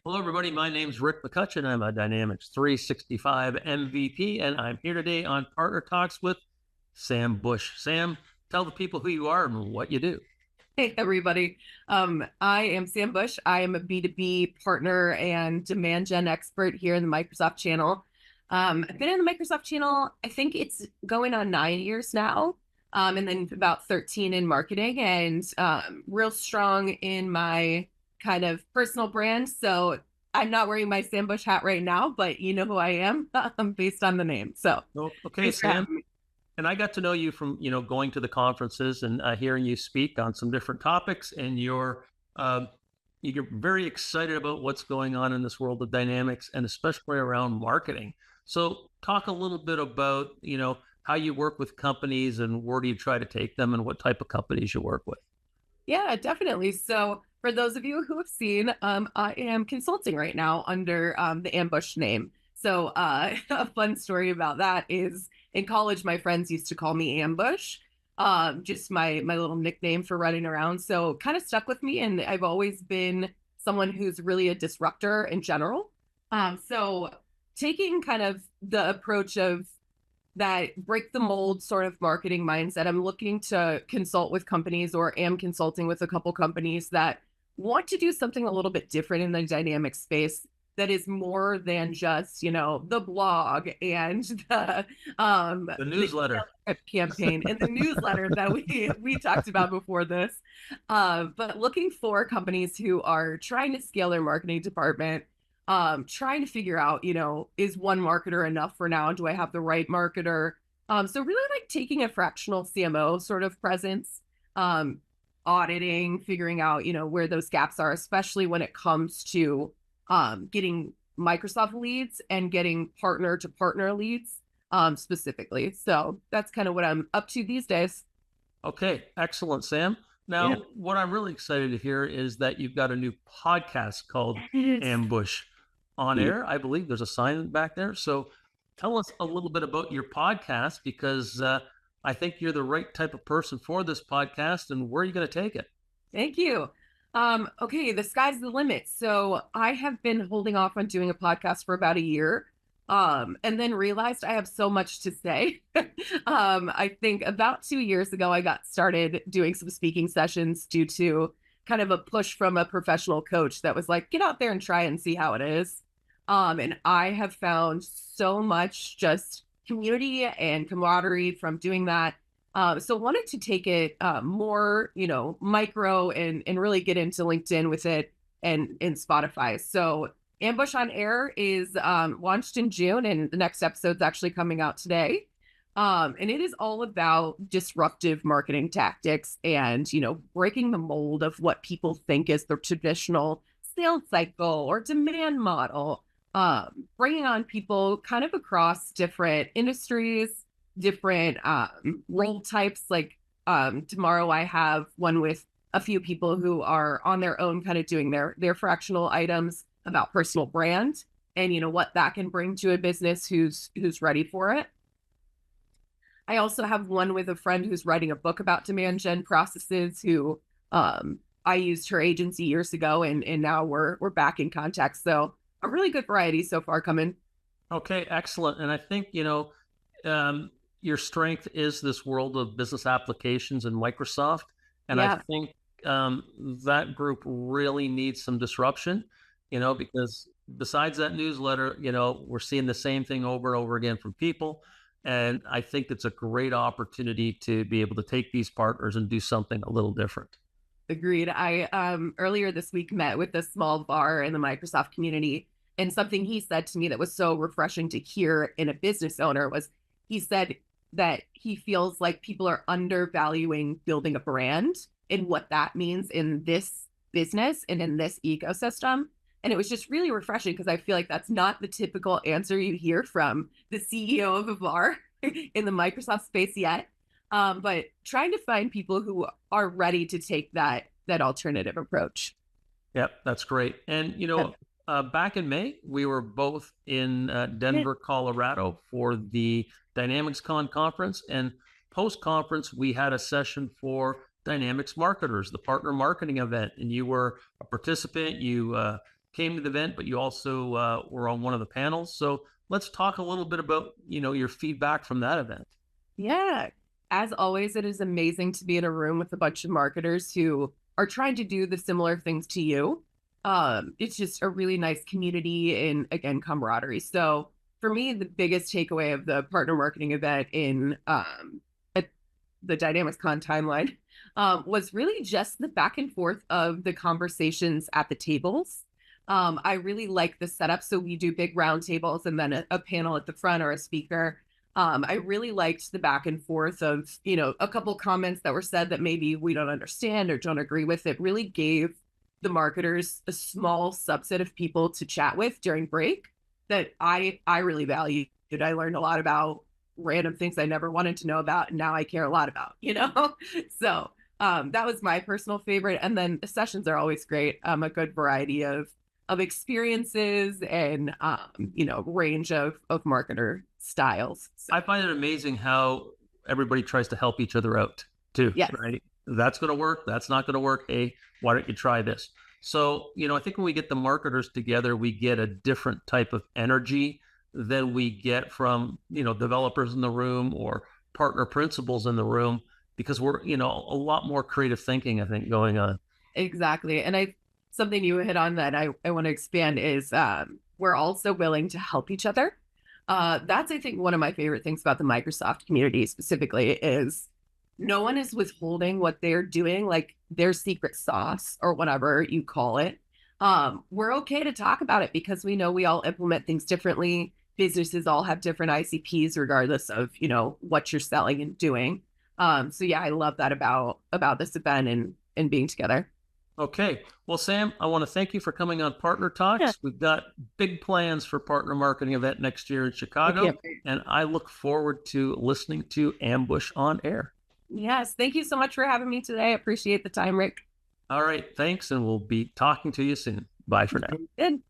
Hello, everybody. My name's Rick McCutcheon. I'm a Dynamics 365 MVP, and I'm here today on Partner Talks with Sam Bush. Sam, tell the people who you are and what you do. Hey, everybody. I am Sam Bush. I am a B2B partner and demand gen expert here in the Microsoft channel. I've been in the Microsoft channel, I think it's going on 9 years now, and then about 13 in marketing and real strong in my kind of personal brand. So I'm not wearing my Sam Bush hat right now, but you know who I am based on the name. So Okay, thanks for Sam. having me. And I got to know you from, going to the conferences and hearing you speak on some different topics. And uh, you're very excited about what's going on in this world of dynamics and especially around marketing. So talk a little bit about, how you work with companies and where do you try to take them and what type of companies you work with. Yeah, definitely. So, for those of you who have seen, I am consulting right now under the Ambush name. So, a fun story about that is in college, my friends used to call me Ambush, just my little nickname for running around. So, kind of stuck with me, and I've always been someone who's really a disruptor in general. So, taking kind of the approach of that break the mold sort of marketing mindset. I'm looking to consult with companies or am consulting with a couple companies that want to do something a little bit different in the dynamic space that is more than just, the blog and The the newsletter. email campaign and the newsletter that we talked about before this. But looking for companies who are trying to scale their marketing department, trying to figure out, is one marketer enough for now? Do I have the right marketer? So really like taking a fractional CMO sort of presence, um, auditing, figuring out, where those gaps are, especially when it comes to getting Microsoft leads and getting partner to partner leads specifically. So that's kind of what I'm up to these days. Okay, excellent, Sam. Yeah. Now, what I'm really excited to hear is that you've got a new podcast called Ambush on Air. I believe there's a sign back there. So tell us a little bit about your podcast because I think you're the right type of person for this podcast. And where are you going to take it? Thank you. Okay, the sky's the limit. So I have been holding off on doing a podcast for about a year. And then realized I have so much to say. I think about 2 years ago, I got started doing some speaking sessions due to kind of a push from a professional coach that was like, get out there and try and see how it is. And I have found so much just community and camaraderie from doing that. So wanted to take it more, micro and really get into LinkedIn with it and Spotify. So Ambush on Air is launched in June, and the next episode's actually coming out today. And it is all about disruptive marketing tactics and, breaking the mold of what people think is the traditional sales cycle or demand model, bringing on people kind of across different industries, different role types. Like tomorrow, I have one with a few people who are on their own, kind of doing their fractional items about personal brand and what that can bring to a business who's ready for it. I also have one with a friend who's writing a book about demand gen processes who I used her agency years ago and now we're back in contact. So a really good variety so far coming. Okay, excellent. And I think, um, your strength is this world of business applications and Microsoft. And I Yeah. think that group really needs some disruption, because besides that newsletter, we're seeing the same thing over and over again from people. And I think it's a great opportunity to be able to take these partners and do something a little different. Agreed. I earlier this week met with a small bar in the Microsoft community, and something he said to me that was so refreshing to hear in a business owner was he said that he feels like people are undervaluing building a brand and what that means in this business and in this ecosystem. And it was just really refreshing because I feel like that's not the typical answer you hear from the CEO of a bar in the Microsoft space yet. But trying to find people who are ready to take that alternative approach. Yep, that's great. And back in May, we were both in Denver, Colorado for the Dynamics Con conference, and post conference, we had a session for Dynamics marketers, the partner marketing event, and you were a participant. You came to the event, but you also were on one of the panels. So let's talk a little bit about, your feedback from that event. Yeah. As always, it is amazing to be in a room with a bunch of marketers who are trying to do the similar things to you. It's just a really nice community and again, camaraderie. So for me, the biggest takeaway of the partner marketing event in at the Dynamics Con timeline was really just the back and forth of the conversations at the tables. I really like the setup. So we do big round tables and then a panel at the front or a speaker. I really liked the back and forth of, a couple comments that were said that maybe we don't understand or don't agree with. It really gave the marketers a small subset of people to chat with during break that I really valued. I learned a lot about random things I never wanted to know about, and now I care a lot about, So that was my personal favorite. And then the sessions are always great. A good variety of experiences and range of marketer styles. So, I find it amazing how everybody tries to help each other out too, yes, right? That's going to work. That's not going to work. Hey, why don't you try this? So, I think when we get the marketers together, we get a different type of energy than we get from, developers in the room or partner principals in the room because we're, a lot more creative thinking, I think, going on. exactly. And something you hit on that I want to expand is we're also willing to help each other. That's, I think, one of my favorite things about the Microsoft community specifically is no one is withholding what they're doing, like their secret sauce or whatever you call it. We're okay to talk about it because we know we all implement things differently. Businesses all have different ICPs regardless of, what you're selling and doing. So yeah, I love that about this event and being together. Okay. Well, Sam, I want to thank you for coming on Partner Talks. Yeah. We've got big plans for partner marketing event next year in I Chicago, can't wait. and I look forward to listening to Ambush on Air. Yes. Thank you so much for having me today. I appreciate the time, Rick. All right. Thanks, and we'll be talking to you soon. Bye for now. Good.